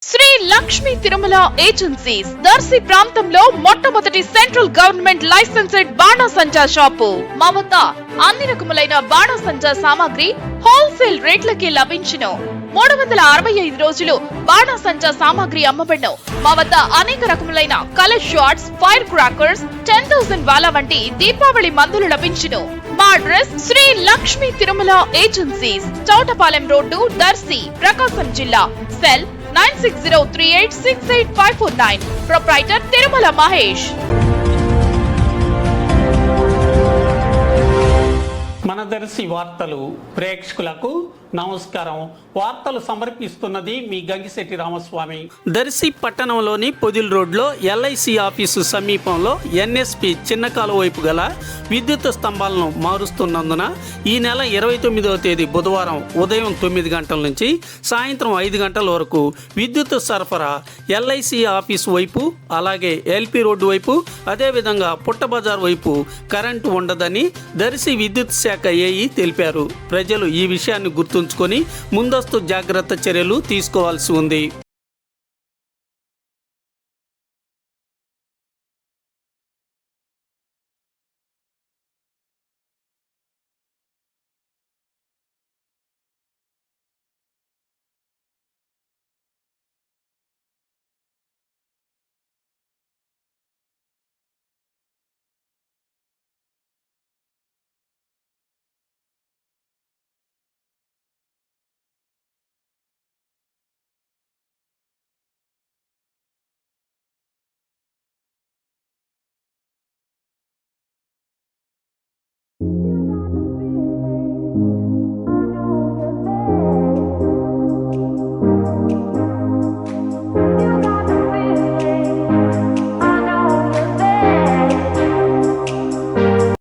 Shri Lakshmi Tirumala agencies Darsi ప్రాంతంలో మొట్టమొదటి central government licensed బాణాసంచా shop. మా వద్ద అన్ని రకములైన బాణాసంచా సామాగ్రి హోల్సేల్ రేట్లకి లభించును. 365 రోజులు బాణాసంచా సామాగ్రి అమ్మబడును. మా వద్ద అనేక రకములైన కలర్ షాట్స్, ఫైర్ క్రాకర్స్, 10,000 వాలా వంటి దీపావళి మందులు లభించును. మా address Sri Lakshmi Tirumala agencies, Chowtapalem road, Darsi, Prakasam జిల్లా. సెల్ 9603868549. ప్రొప్రైటర్ తిరుమల మహేష్. మన దర్శి వార్తలు ప్రేక్షకులకు నమస్కారం. వార్తలు సమర్పిస్తున్నది మీ గంగిశెట్టి రామస్వామి. దర్శి పట్టణంలోని పొదిల్ రోడ్లో ఎల్ఐసి ఆఫీసు సమీపంలో ఎన్ఎస్పి చిన్న కాలువ వైపు గల విద్యుత్ స్తంభాలను మారుస్తున్నందున ఈ నెల 29వ తేదీ బుధవారం ఉదయం 9 గంటల నుంచి సాయంత్రం 5 గంటల వరకు విద్యుత్ సరఫరా ఎల్ఐసి ఆఫీసు వైపు, అలాగే ఎల్పి రోడ్డు వైపు, అదేవిధంగా పుట్టబజార్ వైపు కరెంటు ఉండదని దర్శి విద్యుత్ శాఖ ఏఈ తెలిపారు. ప్రజలు ఈ విషయాన్ని గుర్తుంచుకొని ముందస్తు జాగ్రత్త చర్యలు తీసుకోవాల్సి ఉంది. you